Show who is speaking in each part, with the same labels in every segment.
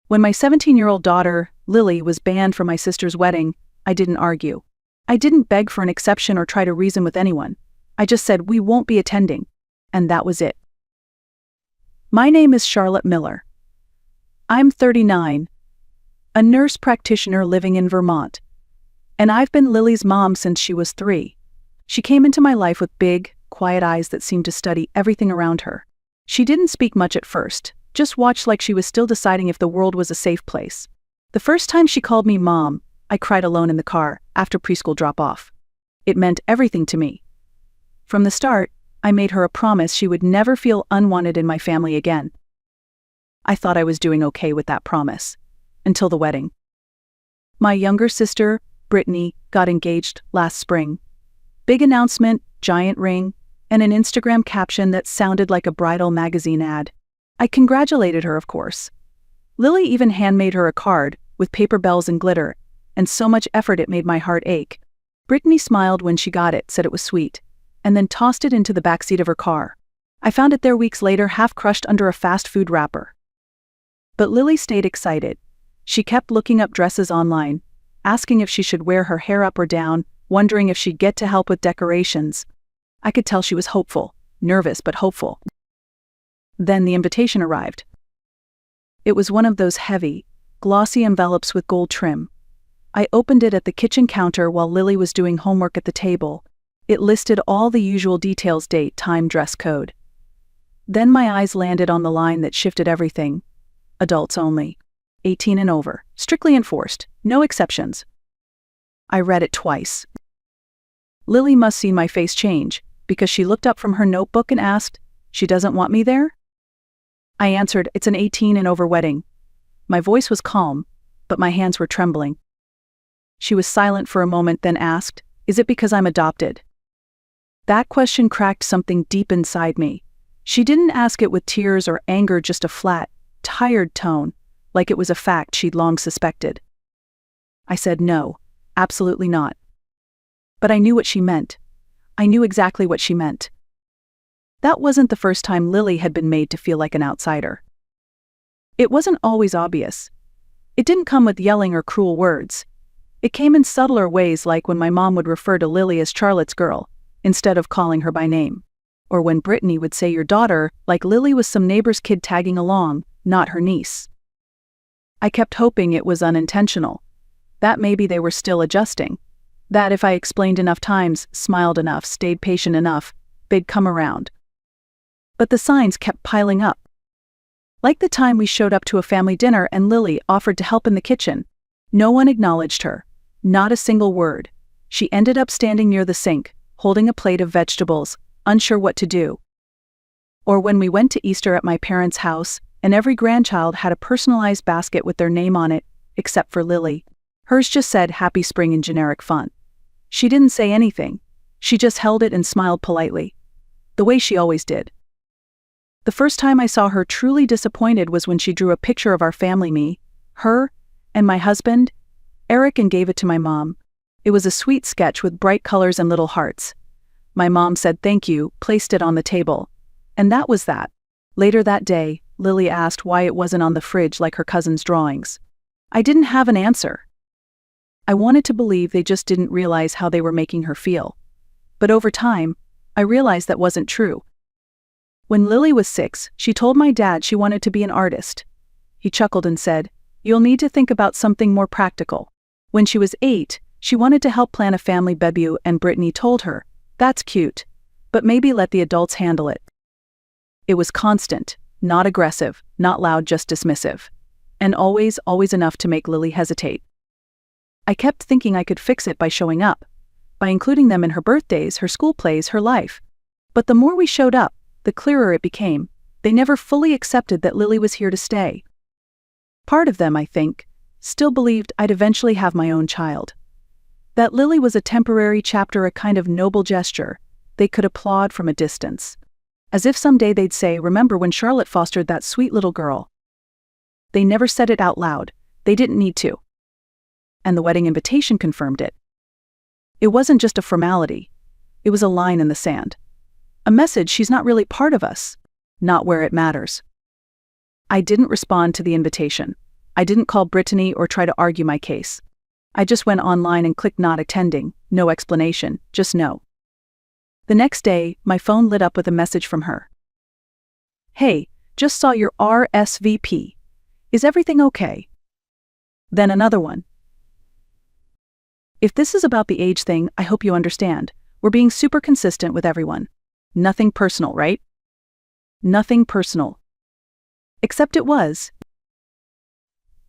Speaker 1: When my 17-year-old daughter, Lily, was banned from my sister's wedding, I didn't argue. I didn't beg for an exception or try to reason with anyone. I just said we won't be attending. And that was it. My name is Charlotte Miller. I'm 39, a nurse practitioner living in Vermont. And I've been Lily's mom since she was 3. She came into my life with big, quiet eyes that seemed to study everything around her. She didn't speak much at first, just watched like she was still deciding if the world was a safe place. The first time she called me mom, I cried alone in the car after preschool drop-off. It meant everything to me. From the start, I made her a promise she would never feel unwanted in my family again. I thought I was doing okay with that promise. Until the wedding. My younger sister, Brittany, got engaged last spring. Big announcement, giant ring, and an Instagram caption that sounded like a bridal magazine ad. I congratulated her, of course. Lily even handmade her a card with paper bells and glitter, and so much effort it made my heart ache. Brittany smiled when she got it, said it was sweet, and then tossed it into the backseat of her car. I found it there weeks later, half crushed under a fast food wrapper. But Lily stayed excited. She kept looking up dresses online, asking if she should wear her hair up or down, wondering if she'd get to help with decorations. I could tell she was hopeful, nervous but hopeful. Then the invitation arrived. It was one of those heavy, glossy envelopes with gold trim. I opened it at the kitchen counter while Lily was doing homework at the table. It listed all the usual details: date, time, dress code. Then my eyes landed on the line that shifted everything. Adults only. 18 and over. Strictly enforced. No exceptions. I read it twice. Lily must see my face change, because she looked up from her notebook and asked, "She doesn't want me there?" I answered, "It's an 18 and over wedding." My voice was calm, but my hands were trembling. She was silent for a moment, then asked, "Is it because I'm adopted?" That question cracked something deep inside me. She didn't ask it with tears or anger, just a flat, tired tone, like it was a fact she'd long suspected. I said no, absolutely not. But I knew what she meant. I knew exactly what she meant. That wasn't the first time Lily had been made to feel like an outsider. It wasn't always obvious. It didn't come with yelling or cruel words. It came in subtler ways, like when my mom would refer to Lily as Charlotte's girl, instead of calling her by name. Or when Brittany would say your daughter, like Lily was some neighbor's kid tagging along, not her niece. I kept hoping it was unintentional. That maybe they were still adjusting. That if I explained enough times, smiled enough, stayed patient enough, they'd come around. But the signs kept piling up. Like the time we showed up to a family dinner and Lily offered to help in the kitchen. No one acknowledged her. Not a single word. She ended up standing near the sink, holding a plate of vegetables, unsure what to do. Or when we went to Easter at my parents' house, and every grandchild had a personalized basket with their name on it, except for Lily. Hers just said Happy Spring in generic font. She didn't say anything. She just held it and smiled politely. The way she always did. The first time I saw her truly disappointed was when she drew a picture of our family, me, her, and my husband, Eric, and gave it to my mom. It was a sweet sketch with bright colors and little hearts. My mom said thank you, placed it on the table. And that was that. Later that day, Lily asked why it wasn't on the fridge like her cousin's drawings. I didn't have an answer. I wanted to believe they just didn't realize how they were making her feel. But over time, I realized that wasn't true. When Lily was 6, she told my dad she wanted to be an artist. He chuckled and said, "You'll need to think about something more practical." When she was 8, she wanted to help plan a family debut, and Brittany told her, "That's cute, but maybe let the adults handle it." It was constant, not aggressive, not loud, just dismissive. And always enough to make Lily hesitate. I kept thinking I could fix it by showing up, by including them in her birthdays, her school plays, her life. But the more we showed up, the clearer it became. They never fully accepted that Lily was here to stay. Part of them, I think, still believed I'd eventually have my own child. That Lily was a temporary chapter, a kind of noble gesture they could applaud from a distance. As if someday they'd say, "Remember when Charlotte fostered that sweet little girl?" They never said it out loud. They didn't need to. And the wedding invitation confirmed it. It wasn't just a formality. It was a line in the sand. A message: she's not really part of us. Not where it matters. I didn't respond to the invitation. I didn't call Brittany or try to argue my case. I just went online and clicked not attending, no explanation, just no. The next day, my phone lit up with a message from her. Hey, just saw your RSVP. Is everything okay? Then another one. If this is about the age thing, I hope you understand. We're being super consistent with everyone. Nothing personal, right? Nothing personal. Except it was.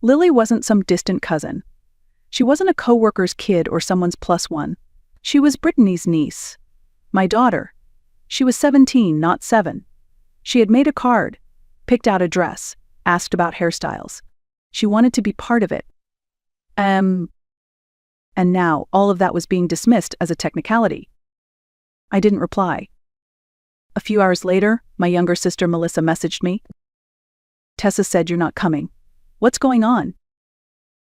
Speaker 1: Lily wasn't some distant cousin. She wasn't a coworker's kid or someone's plus one. She was Brittany's niece. My daughter. She was 17, not 7. She had made a card, picked out a dress, asked about hairstyles. She wanted to be part of it. And now all of that was being dismissed as a technicality. I didn't reply. A few hours later, my younger sister Melissa messaged me. Tessa said you're not coming. What's going on?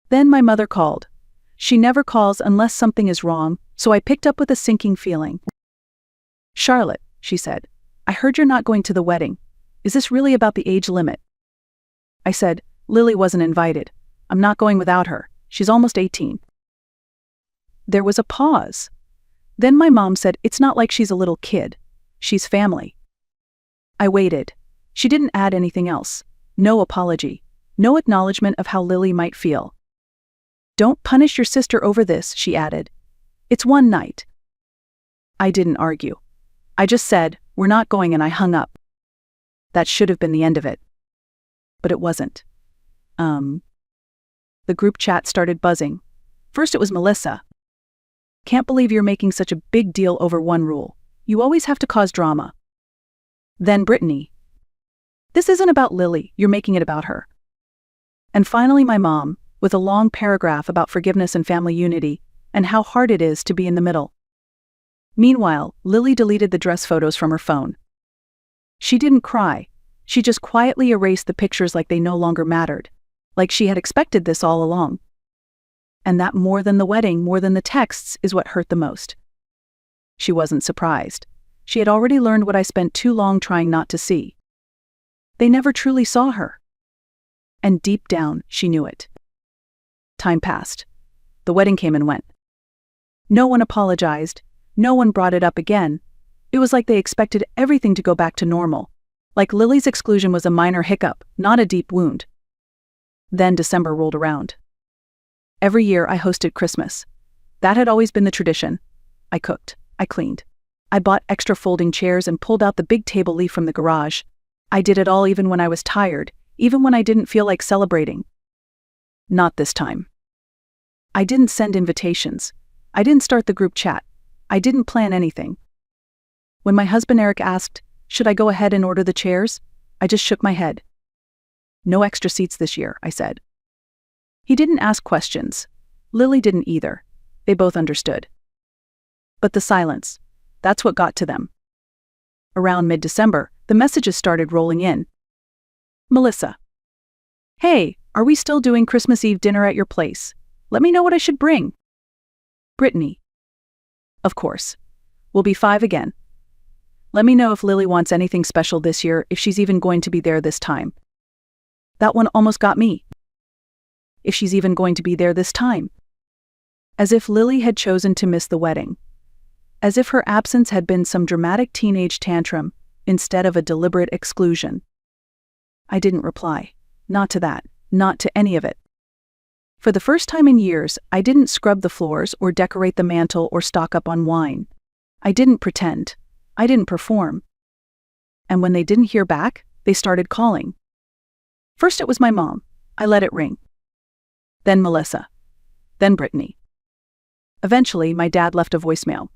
Speaker 1: Then my mother called. She never calls unless something is wrong, so I picked up with a sinking feeling. Charlotte, she said, I heard you're not going to the wedding. Is this really about the age limit? I said, Lily wasn't invited. I'm not going without her. She's almost 18. There was a pause. Then my mom said it's not like she's a little kid. She's family. I waited. She didn't add anything else. No apology. No acknowledgement of how Lily might feel. Don't punish your sister over this, she added. It's one night. I didn't argue. I just said, we're not going, and I hung up. That should have been the end of it. But it wasn't. The group chat started buzzing. First it was Melissa. Can't believe you're making such a big deal over one rule. You always have to cause drama. Then Brittany. This isn't about Lily, you're making it about her. And finally my mom, with a long paragraph about forgiveness and family unity, and how hard it is to be in the middle. Meanwhile, Lily deleted the dress photos from her phone. She didn't cry. She just quietly erased the pictures like they no longer mattered, like she had expected this all along. And that more than the wedding, more than the texts, is what hurt the most. She wasn't surprised. She had already learned what I spent too long trying not to see. They never truly saw her. And deep down, she knew it. Time passed. The wedding came and went. No one apologized. No one brought it up again. It was like they expected everything to go back to normal. Like Lily's exclusion was a minor hiccup, not a deep wound. Then December rolled around. Every year I hosted Christmas. That had always been the tradition. I cooked. I cleaned. I bought extra folding chairs and pulled out the big table leaf from the garage. I did it all even when I was tired, even when I didn't feel like celebrating. Not this time. I didn't send invitations. I didn't start the group chat. I didn't plan anything. When my husband Eric asked, should I go ahead and order the chairs? I just shook my head. No extra seats this year, I said. He didn't ask questions. Lily didn't either. They both understood. But the silence, that's what got to them. Around mid-December, the messages started rolling in. Melissa. Hey, are we still doing Christmas Eve dinner at your place? Let me know what I should bring. Brittany. Of course. We'll be 5 again. Let me know if Lily wants anything special this year, if she's even going to be there this time. That one almost got me. If she's even going to be there this time. As if Lily had chosen to miss the wedding. As if her absence had been some dramatic teenage tantrum, instead of a deliberate exclusion. I didn't reply. Not to that. Not to any of it. For the first time in years, I didn't scrub the floors or decorate the mantle or stock up on wine. I didn't pretend. I didn't perform. And when they didn't hear back, they started calling. First it was my mom. I let it ring. Then Melissa. Then Brittany. Eventually, my dad left a voicemail.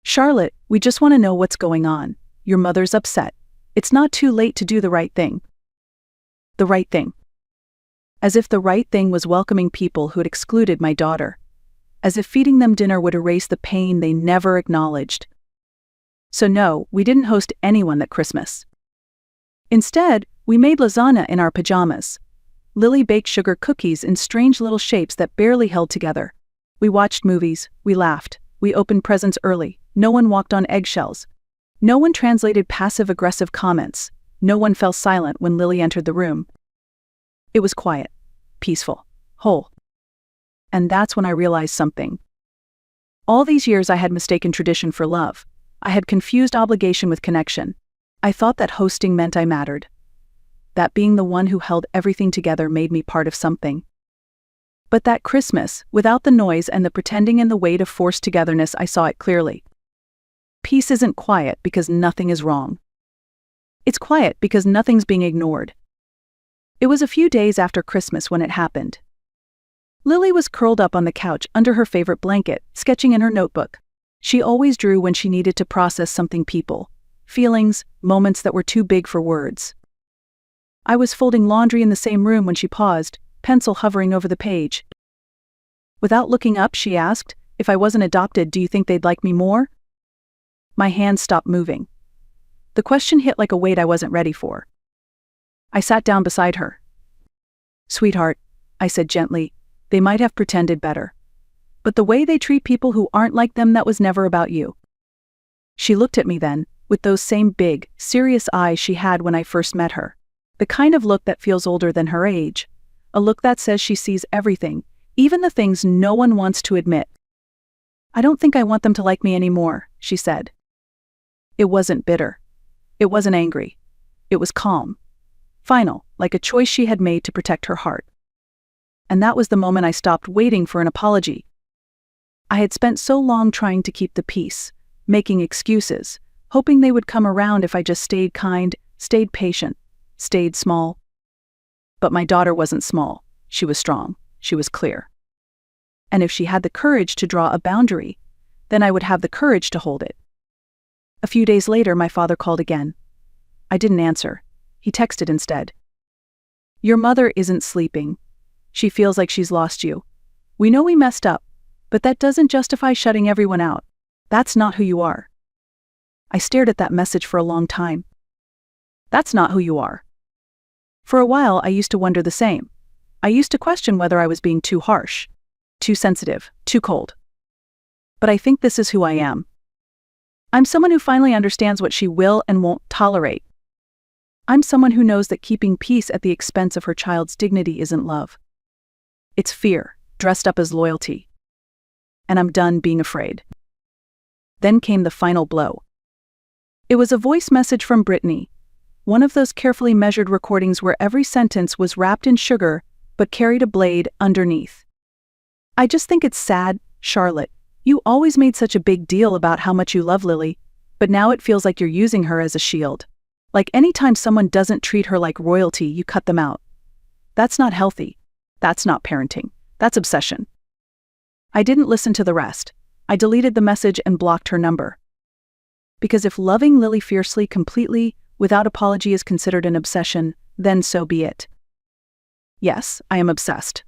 Speaker 1: Charlotte, we just want to know what's going on. Your mother's upset. It's not too late to do the right thing. The right thing. As if the right thing was welcoming people who had excluded my daughter. As if feeding them dinner would erase the pain they never acknowledged. So no, we didn't host anyone that Christmas. Instead, we made lasagna in our pajamas. Lily baked sugar cookies in strange little shapes that barely held together. We watched movies, we laughed, we opened presents early, no one walked on eggshells. No one translated passive-aggressive comments. No one fell silent when Lily entered the room. It was quiet. peaceful, whole. And that's when I realized something. All these years I had mistaken tradition for love. I had confused obligation with connection. I thought that hosting meant I mattered. That being the one who held everything together made me part of something. But that Christmas, without the noise and the pretending and the weight of forced togetherness, I saw it clearly. Peace isn't quiet because nothing is wrong. It's quiet because nothing's being ignored. It was a few days after Christmas when it happened. Lily was curled up on the couch under her favorite blanket, sketching in her notebook. She always drew when she needed to process something, people, feelings, moments that were too big for words. I was folding laundry in the same room when she paused, pencil hovering over the page. Without looking up, she asked, "If I wasn't adopted, do you think they'd like me more?" My hand stopped moving. The question hit like a weight I wasn't ready for. I sat down beside her. "Sweetheart," I said gently, "they might have pretended better. But the way they treat people who aren't like them, that was never about you." She looked at me then, with those same big, serious eyes she had when I first met her. The kind of look that feels older than her age. A look that says she sees everything, even the things no one wants to admit. "I don't think I want them to like me anymore," she said. It wasn't bitter. It wasn't angry. It was calm. Final, like a choice she had made to protect her heart. And that was the moment I stopped waiting for an apology. I had spent so long trying to keep the peace, making excuses, hoping they would come around if I just stayed kind, stayed patient, stayed small. But my daughter wasn't small. She was strong. She was clear. And if she had the courage to draw a boundary, then I would have the courage to hold it. A few days later, my father called again. I didn't answer. He texted instead. "Your mother isn't sleeping. She feels like she's lost you. We know we messed up, but that doesn't justify shutting everyone out. That's not who you are." I stared at that message for a long time. That's not who you are. For a while, I used to wonder the same. I used to question whether I was being too harsh, too sensitive, too cold. But I think this is who I am. I'm someone who finally understands what she will and won't tolerate. I'm someone who knows that keeping peace at the expense of her child's dignity isn't love. It's fear, dressed up as loyalty. And I'm done being afraid. Then came the final blow. It was a voice message from Brittany, one of those carefully measured recordings where every sentence was wrapped in sugar but carried a blade underneath. "I just think it's sad, Charlotte. You always made such a big deal about how much you love Lily, but now it feels like you're using her as a shield. Like anytime someone doesn't treat her like royalty, you cut them out. That's not healthy. That's not parenting. That's obsession." I didn't listen to the rest. I deleted the message and blocked her number. Because if loving Lily fiercely, completely, without apology is considered an obsession, then so be it. Yes, I am obsessed.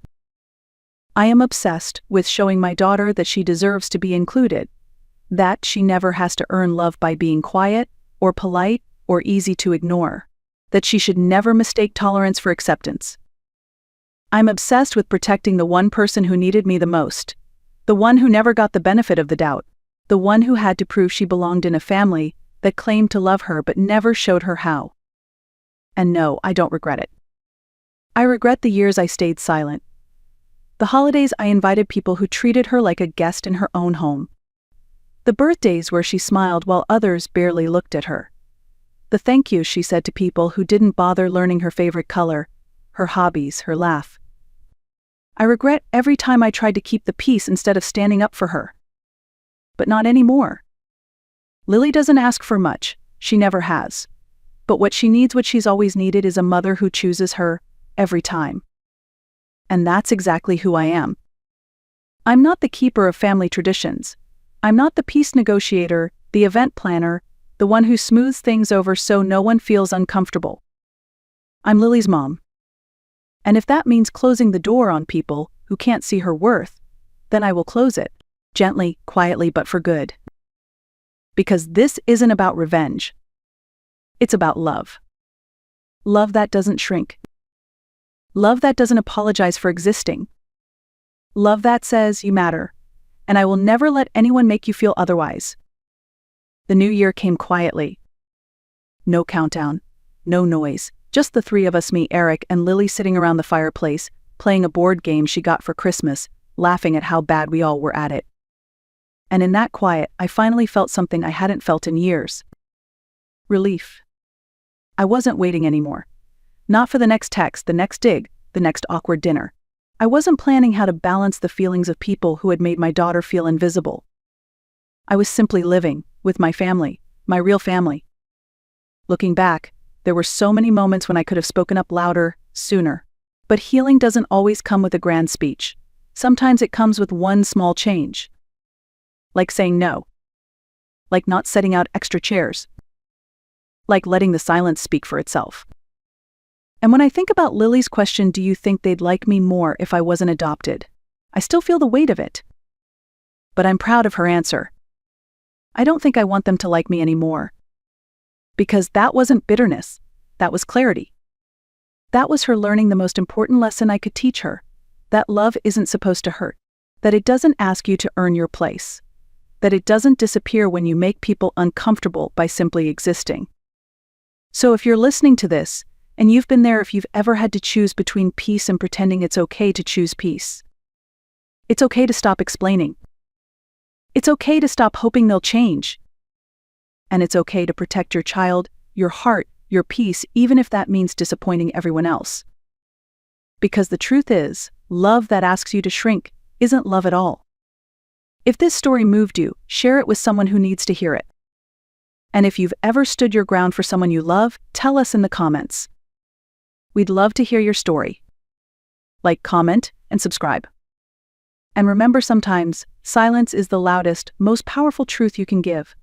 Speaker 1: I am obsessed with showing my daughter that she deserves to be included, that she never has to earn love by being quiet, or polite, or easy to ignore, that she should never mistake tolerance for acceptance. I'm obsessed with protecting the one person who needed me the most, the one who never got the benefit of the doubt, the one who had to prove she belonged in a family that claimed to love her but never showed her how. And no, I don't regret it. I regret the years I stayed silent. The holidays I invited people who treated her like a guest in her own home. The birthdays where she smiled while others barely looked at her. The thank yous she said to people who didn't bother learning her favorite color, her hobbies, her laugh. I regret every time I tried to keep the peace instead of standing up for her. But not anymore. Lily doesn't ask for much, she never has. But what she needs, what she's always needed, is a mother who chooses her, every time. And that's exactly who I am. I'm not the keeper of family traditions. I'm not the peace negotiator, the event planner, the one who smooths things over so no one feels uncomfortable. I'm Lily's mom. And if that means closing the door on people who can't see her worth, then I will close it, gently, quietly, but for good. Because this isn't about revenge. It's about love. Love that doesn't shrink. Love that doesn't apologize for existing. Love that says you matter, and I will never let anyone make you feel otherwise. The new year came quietly. No countdown, no noise, just the three of us, me, Eric, and Lily sitting around the fireplace, playing a board game she got for Christmas, laughing at how bad we all were at it. And in that quiet, I finally felt something I hadn't felt in years. Relief. I wasn't waiting anymore. Not for the next text, the next dig, the next awkward dinner. I wasn't planning how to balance the feelings of people who had made my daughter feel invisible. I was simply living, with my family, my real family. Looking back, there were so many moments when I could have spoken up louder, sooner. But healing doesn't always come with a grand speech. Sometimes it comes with one small change. Like saying no. Like not setting out extra chairs. Like letting the silence speak for itself. And when I think about Lily's question, do you think they'd like me more if I wasn't adopted? I still feel the weight of it. But I'm proud of her answer. I don't think I want them to like me anymore. Because that wasn't bitterness, that was clarity. That was her learning the most important lesson I could teach her, that love isn't supposed to hurt, that it doesn't ask you to earn your place, that it doesn't disappear when you make people uncomfortable by simply existing. So if you're listening to this, and you've been there if you've ever had to choose between peace and pretending it's okay to choose peace. It's okay to stop explaining. It's okay to stop hoping they'll change. And it's okay to protect your child, your heart, your peace, even if that means disappointing everyone else. Because the truth is, love that asks you to shrink isn't love at all. If this story moved you, share it with someone who needs to hear it. And if you've ever stood your ground for someone you love, tell us in the comments. We'd love to hear your story. Like, comment, and subscribe. And remember, sometimes, silence is the loudest, most powerful truth you can give.